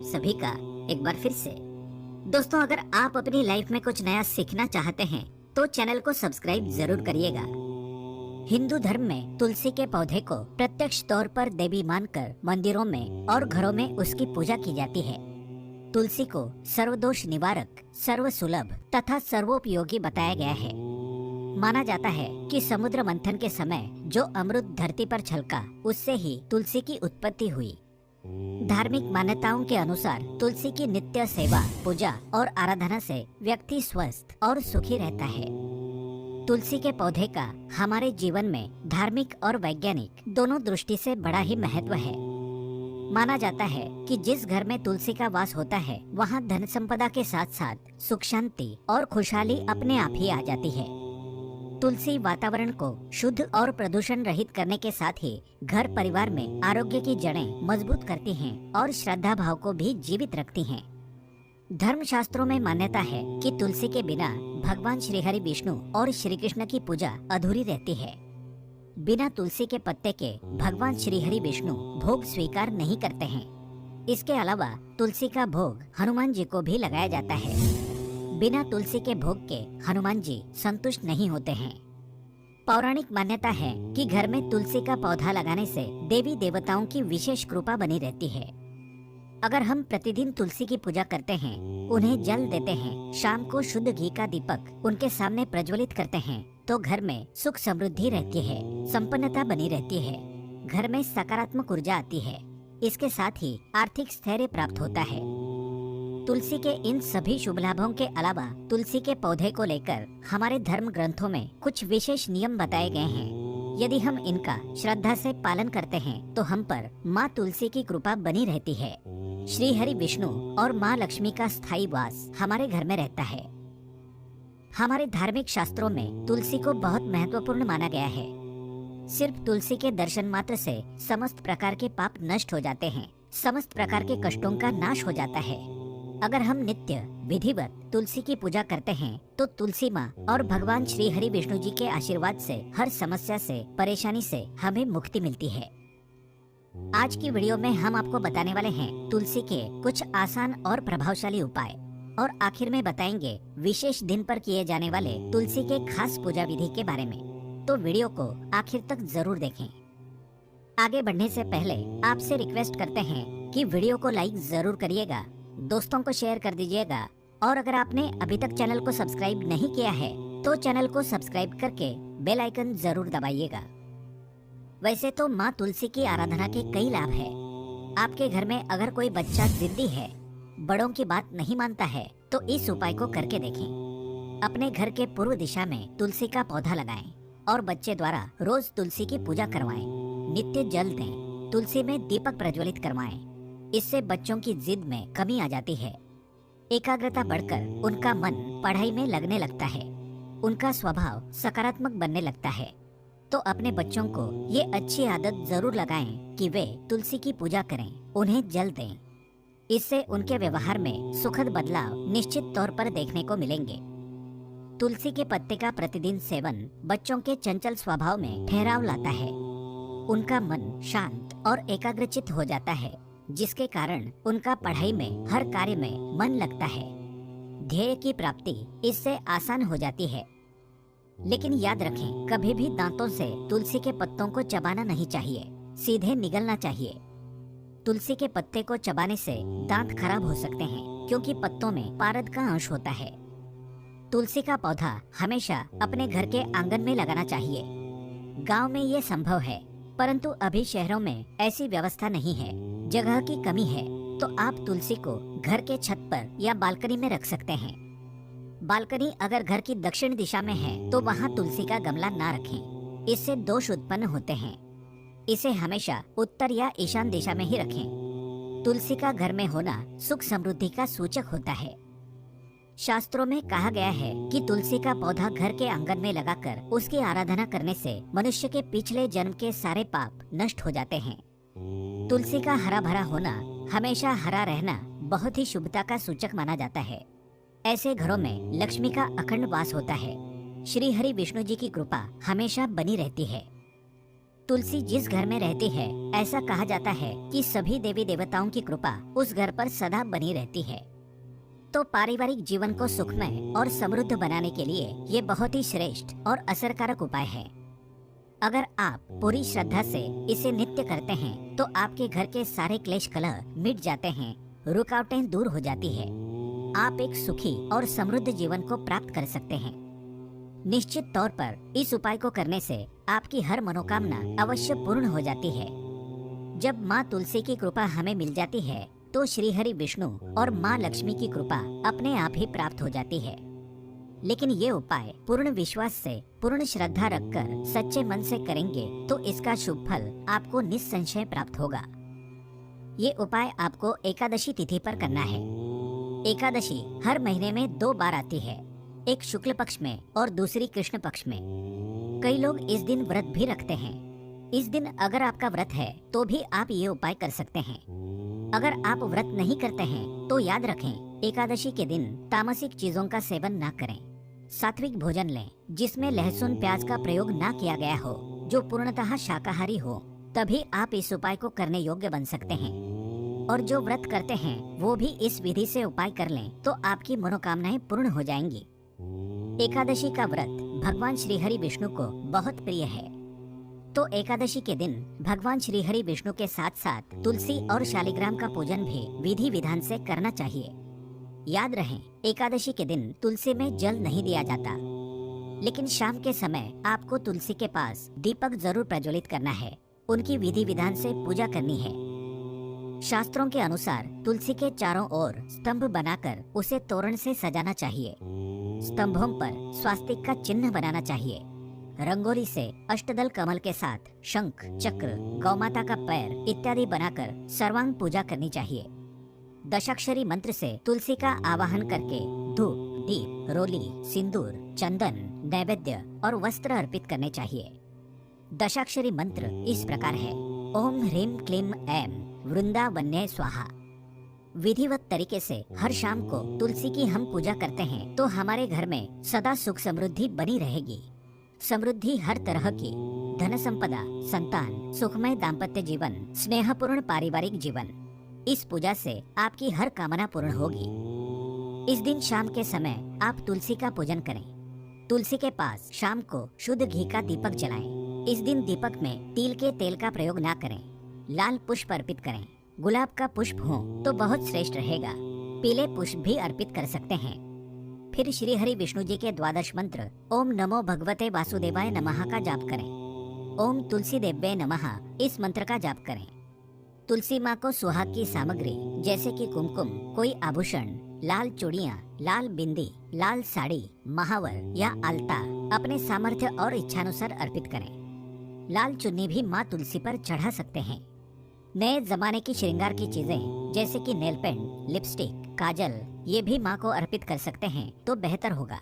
सभी का एक बार फिर से। दोस्तों, अगर आप अपनी लाइफ में कुछ नया सीखना चाहते हैं तो चैनल को सब्सक्राइब जरूर करिएगा। हिंदू धर्म में तुलसी के पौधे को प्रत्यक्ष तौर पर देवी मानकर मंदिरों में और घरों में उसकी पूजा की जाती है। तुलसी को सर्वदोष निवारक, सर्व सुलभ तथा सर्वोपयोगी बताया गया है। माना जाता है कि समुद्र मंथन के समय जो अमृत धरती पर छलका, उससे ही तुलसी की उत्पत्ति हुई। धार्मिक मान्यताओं के अनुसार तुलसी की नित्य सेवा, पूजा और आराधना से व्यक्ति स्वस्थ और सुखी रहता है। तुलसी के पौधे का हमारे जीवन में धार्मिक और वैज्ञानिक दोनों दृष्टि से बड़ा ही महत्व है। माना जाता है कि जिस घर में तुलसी का वास होता है, वहाँ धन संपदा के साथ साथ सुख, शांति और खुशहाली अपने आप ही आ जाती है। तुलसी वातावरण को शुद्ध और प्रदूषण रहित करने के साथ ही घर परिवार में आरोग्य की जड़ें मजबूत करती हैं और श्रद्धा भाव को भी जीवित रखती हैं। धर्म शास्त्रों में मान्यता है कि तुलसी के बिना भगवान श्री हरि विष्णु और श्री कृष्ण की पूजा अधूरी रहती है। बिना तुलसी के पत्ते के भगवान श्री हरि विष्णु भोग स्वीकार नहीं करते हैं। इसके अलावा तुलसी का भोग हनुमान जी को भी लगाया जाता है। बिना तुलसी के भोग के हनुमान जी संतुष्ट नहीं होते हैं। पौराणिक मान्यता है कि घर में तुलसी का पौधा लगाने से देवी देवताओं की विशेष कृपा बनी रहती है। अगर हम प्रतिदिन तुलसी की पूजा करते हैं, उन्हें जल देते हैं, शाम को शुद्ध घी का दीपक उनके सामने प्रज्वलित करते हैं, तो घर में सुख समृद्धि रहती है, संपन्नता बनी रहती है, घर में सकारात्मक ऊर्जा आती है। इसके साथ ही आर्थिक स्थैर्य प्राप्त होता है। तुलसी के इन सभी शुभ लाभों के अलावा तुलसी के पौधे को लेकर हमारे धर्म ग्रंथों में कुछ विशेष नियम बताए गए हैं। यदि हम इनका श्रद्धा से पालन करते हैं तो हम पर माँ तुलसी की कृपा बनी रहती है। श्री हरि विष्णु और माँ लक्ष्मी का स्थायी वास हमारे घर में रहता है। हमारे धार्मिक शास्त्रों में तुलसी को बहुत महत्वपूर्ण माना गया है। सिर्फ तुलसी के दर्शन मात्र से समस्त प्रकार के पाप नष्ट हो जाते हैं, समस्त प्रकार के कष्टों का नाश हो जाता है। अगर हम नित्य विधिवत तुलसी की पूजा करते हैं तो तुलसी माँ और भगवान श्री हरि विष्णु जी के आशीर्वाद से हर समस्या से, परेशानी से हमें मुक्ति मिलती है। आज की वीडियो में हम आपको बताने वाले हैं तुलसी के कुछ आसान और प्रभावशाली उपाय, और आखिर में बताएंगे विशेष दिन पर किए जाने वाले तुलसी के खास पूजा विधि के बारे में। तो वीडियो को आखिर तक जरूर देखें। आगे बढ़ने से पहले आपसे रिक्वेस्ट करते हैं कि वीडियो को लाइक जरूर करिएगा, दोस्तों को शेयर कर दीजिएगा, और अगर आपने अभी तक चैनल को सब्सक्राइब नहीं किया है तो चैनल को सब्सक्राइब करके बेल आइकन जरूर दबाइएगा। वैसे तो माँ तुलसी की आराधना के कई लाभ हैं। आपके घर में अगर कोई बच्चा जिद्दी है, बड़ों की बात नहीं मानता है, तो इस उपाय को करके देखें। अपने घर के पूर्व दिशा में तुलसी का पौधा लगाएं और बच्चे द्वारा रोज तुलसी की पूजा करवाएं। नित्य जल दें, तुलसी में दीपक प्रज्वलित करवाएं। इससे बच्चों की जिद में कमी आ जाती है, एकाग्रता बढ़कर उनका मन पढ़ाई में लगने लगता है, उनका स्वभाव सकारात्मक बनने लगता है। तो अपने बच्चों को ये अच्छी आदत जरूर लगाएं कि वे तुलसी की पूजा करें, उन्हें जल दें। इससे उनके व्यवहार में सुखद बदलाव निश्चित तौर पर देखने को मिलेंगे। तुलसी के पत्ते का प्रतिदिन सेवन बच्चों के चंचल स्वभाव में ठहराव लाता है। उनका मन शांत और एकाग्रचित हो जाता है, जिसके कारण उनका पढ़ाई में, हर कार्य में मन लगता है। ध्येय की प्राप्ति इससे आसान हो जाती है। लेकिन याद रखें, कभी भी दांतों से तुलसी के पत्तों को चबाना नहीं चाहिए, सीधे निगलना चाहिए। तुलसी के पत्ते को चबाने से दांत खराब हो सकते हैं, क्योंकि पत्तों में पारद का अंश होता है। तुलसी का पौधा हमेशा अपने घर के आंगन में लगाना चाहिए। गांव में ये संभव है, परंतु अभी शहरों में ऐसी व्यवस्था नहीं है, जगह की कमी है। तो आप तुलसी को घर के छत पर या बालकनी में रख सकते हैं। बालकनी अगर घर की दक्षिण दिशा में है तो वहाँ तुलसी का गमला ना रखें, इससे दोष उत्पन्न होते हैं। इसे हमेशा उत्तर या ईशान दिशा में ही रखें। तुलसी का घर में होना सुख समृद्धि का सूचक होता है। शास्त्रों में कहा गया है कि तुलसी का पौधा घर के आंगन में लगाकर उसकी आराधना करने से मनुष्य के पिछले जन्म के सारे पाप नष्ट हो जाते हैं। तुलसी का हरा भरा होना, हमेशा हरा रहना बहुत ही शुभता का सूचक माना जाता है। ऐसे घरों में लक्ष्मी का अखंड वास होता है। श्री हरि विष्णु जी की कृपा हमेशा बनी रहती है। तुलसी जिस घर में रहती है, ऐसा कहा जाता है कि सभी देवी देवताओं की कृपा उस घर पर सदा बनी रहती है। तो पारिवारिक जीवन को सुखमय और समृद्ध बनाने के लिए ये बहुत ही श्रेष्ठ और असरकारक उपाय है। अगर आप पूरी श्रद्धा से इसे नित्य करते हैं तो आपके घर के सारे क्लेश कलह मिट जाते हैं, रुकावटें दूर हो जाती है। आप एक सुखी और समृद्ध जीवन को प्राप्त कर सकते हैं। निश्चित तौर पर इस उपाय को करने से आपकी हर मनोकामना अवश्य पूर्ण हो जाती है। जब माँ तुलसी की कृपा हमें मिल जाती है तो श्री हरि विष्णु और माँ लक्ष्मी की कृपा अपने आप ही प्राप्त हो जाती है। लेकिन ये उपाय पूर्ण विश्वास से, पूर्ण श्रद्धा रखकर सच्चे मन से करेंगे तो इसका शुभ फल आपको निस्संशय प्राप्त होगा। ये उपाय आपको एकादशी तिथि पर करना है। एकादशी हर महीने में 2 बार आती है, एक शुक्ल पक्ष में और दूसरी कृष्ण पक्ष में। कई लोग इस दिन व्रत भी रखते हैं। इस दिन अगर आपका व्रत है तो भी आप ये उपाय कर सकते हैं। अगर आप व्रत नहीं करते हैं तो याद रखें, एकादशी के दिन तामसिक चीजों का सेवन ना करें। सात्विक भोजन लें जिसमें लहसुन प्याज का प्रयोग ना किया गया हो, जो पूर्णतः शाकाहारी हो, तभी आप इस उपाय को करने योग्य बन सकते हैं। और जो व्रत करते हैं वो भी इस विधि से उपाय कर लें तो आपकी मनोकामनाएं पूर्ण हो जाएंगी। एकादशी का व्रत भगवान श्री हरि विष्णु को बहुत प्रिय है। तो एकादशी के दिन भगवान श्री हरि विष्णु के साथ साथ तुलसी और शालिग्राम का पूजन भी विधि विधान से करना चाहिए। याद रहे, एकादशी के दिन तुलसी में जल नहीं दिया जाता, लेकिन शाम के समय आपको तुलसी के पास दीपक जरूर प्रज्वलित करना है, उनकी विधि विधान से पूजा करनी है। शास्त्रों के अनुसार तुलसी के चारों ओर स्तंभ बनाकर उसे तोरण से सजाना चाहिए। स्तंभों पर स्वास्तिक का चिन्ह बनाना चाहिए। रंगोली से अष्टदल कमल के साथ शंख, चक्र, गौमाता का पैर इत्यादि बनाकर सर्वांग पूजा करनी चाहिए। दशाक्षरी मंत्र से तुलसी का आवाहन करके धूप, दीप, रोली, सिंदूर, चंदन, नैवेद्य और वस्त्र अर्पित करने चाहिए। दशाक्षरी मंत्र इस प्रकार है: ओम ह्रीम क्लीम ऐम वृंदावन्ये स्वाहा। विधिवत तरीके से हर शाम को तुलसी की हम पूजा करते हैं तो हमारे घर में सदा सुख समृद्धि बनी रहेगी। समृद्धि हर तरह की, धन संपदा, संतान, सुखमय दाम्पत्य जीवन, स्नेहपूर्ण पारिवारिक जीवन, इस पूजा से आपकी हर कामना पूर्ण होगी। इस दिन शाम के समय आप तुलसी का पूजन करें। तुलसी के पास शाम को शुद्ध घी का दीपक जलाएं। इस दिन दीपक में तिल के तेल का प्रयोग ना करें। लाल पुष्प अर्पित करें। गुलाब का पुष्प हो तो बहुत श्रेष्ठ रहेगा। पीले पुष्प भी अर्पित कर सकते हैं। फिर श्री हरि विष्णु जी के 12 मंत्र ओम नमो भगवते वासुदेवाय नमः का जाप करें। ओम तुलसी देव्ये नमः इस मंत्र का जाप करें। तुलसी माँ को सुहाग की सामग्री जैसे कि कुमकुम, कोई आभूषण, लाल चूड़ियाँ, लाल बिंदी, लाल साड़ी, महावर या आलता अपने सामर्थ्य और इच्छानुसार अर्पित करें। लाल चुन्नी भी माँ तुलसी पर चढ़ा सकते हैं। नए जमाने की श्रृंगार की चीजें जैसे कि नेल पेंट, लिपस्टिक, काजल, ये भी माँ को अर्पित कर सकते हैं तो बेहतर होगा।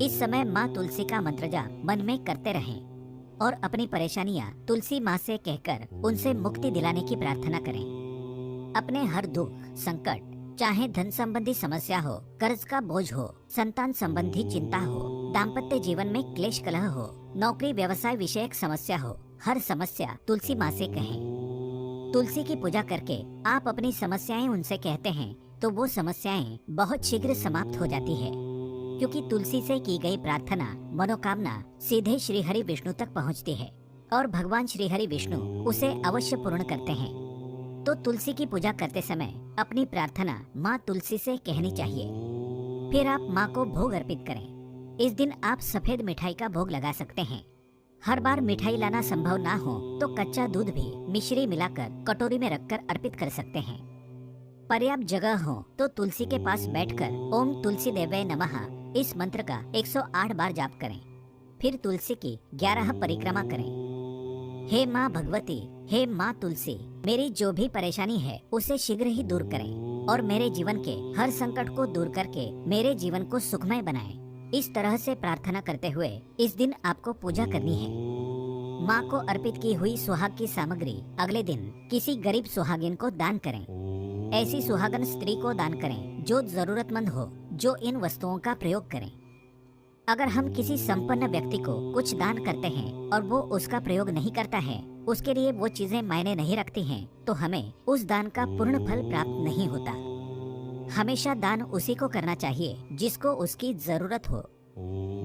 इस समय माँ तुलसी का मंत्र जाप मन में करते रहें और अपनी परेशानियाँ तुलसी माँ से कहकर उनसे मुक्ति दिलाने की प्रार्थना करें। अपने हर दुख, संकट, चाहे धन संबंधी समस्या हो, कर्ज का बोझ हो, संतान संबंधी चिंता हो, दाम्पत्य जीवन में क्लेश कलह हो, नौकरी व्यवसाय विषयक समस्या हो, हर समस्या तुलसी माँ से कहें। तुलसी की पूजा करके आप अपनी समस्याएं उनसे कहते हैं तो वो समस्याएं बहुत शीघ्र समाप्त हो जाती है, क्योंकि तुलसी से की गई प्रार्थना, मनोकामना सीधे श्री हरि विष्णु तक पहुंचती है और भगवान श्री हरि विष्णु उसे अवश्य पूर्ण करते हैं। तो तुलसी की पूजा करते समय अपनी प्रार्थना माँ तुलसी से कहनी चाहिए। फिर आप माँ को भोग अर्पित करें। इस दिन आप सफेद मिठाई का भोग लगा सकते हैं। हर बार मिठाई लाना संभव ना हो तो कच्चा दूध भी मिश्री मिलाकर कटोरी में रखकर अर्पित कर सकते हैं। पर्याप्त जगह हो तो तुलसी के पास बैठकर ओम तुलसी देव्ये नमः इस मंत्र का 108 बार जाप करें। फिर तुलसी की 11 परिक्रमा करें। हे माँ भगवती, हे माँ तुलसी, मेरी जो भी परेशानी है उसे शीघ्र ही दूर करें और मेरे जीवन के हर संकट को दूर करके मेरे जीवन को सुखमय बनाएं। इस तरह से प्रार्थना करते हुए इस दिन आपको पूजा करनी है। माँ को अर्पित की हुई सुहाग की सामग्री अगले दिन किसी गरीब सुहागिन को दान करें। ऐसी सुहागन स्त्री को दान करें जो जरूरतमंद हो, जो इन वस्तुओं का प्रयोग करें। अगर हम किसी संपन्न व्यक्ति को कुछ दान करते हैं और वो उसका प्रयोग नहीं करता है, उसके लिए वो चीजें मायने नहीं रखती हैं, तो हमें उस दान का पूर्ण फल प्राप्त नहीं होता। हमेशा दान उसी को करना चाहिए जिसको उसकी जरूरत हो।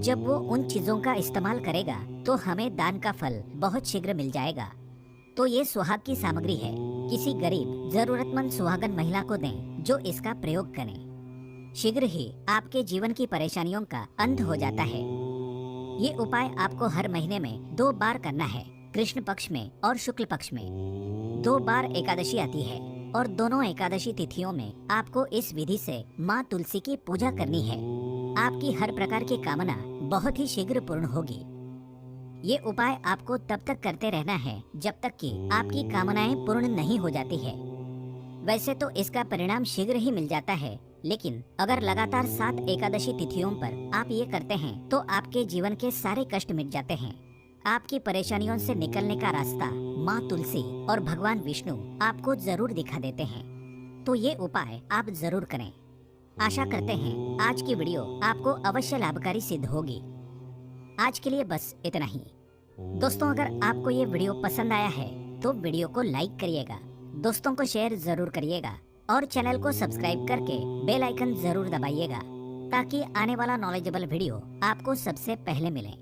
जब वो उन चीजों का इस्तेमाल करेगा तो हमें दान का फल बहुत शीघ्र मिल जाएगा। तो ये सुहाग की सामग्री है, किसी गरीब जरूरतमंद सुहागन महिला को दें जो इसका प्रयोग करें। शीघ्र ही आपके जीवन की परेशानियों का अंत हो जाता है। ये उपाय आपको हर महीने में 2 बार करना है, कृष्ण पक्ष में और शुक्ल पक्ष में। 2 बार एकादशी आती है और दोनों एकादशी तिथियों में आपको इस विधि से माँ तुलसी की पूजा करनी है। आपकी हर प्रकार की कामना बहुत ही शीघ्र पूर्ण होगी। ये उपाय आपको तब तक करते रहना है जब तक कि आपकी कामनाएं पूर्ण नहीं हो जाती है। वैसे तो इसका परिणाम शीघ्र ही मिल जाता है, लेकिन अगर लगातार 7 एकादशी तिथियों पर आप ये करते हैं तो आपके जीवन के सारे कष्ट मिट जाते हैं। आपकी परेशानियों से निकलने का रास्ता माँ तुलसी और भगवान विष्णु आपको जरूर दिखा देते हैं। तो ये उपाय आप जरूर करें। आशा करते हैं आज की वीडियो आपको अवश्य लाभकारी सिद्ध होगी। आज के लिए बस इतना ही। दोस्तों, अगर आपको ये वीडियो पसंद आया है तो वीडियो को लाइक करिएगा, दोस्तों को शेयर जरूर करिएगा और चैनल को सब्सक्राइब करके बेल आइकन जरूर दबाइएगा ताकि आने वाला नॉलेजेबल वीडियो आपको सबसे पहले मिले।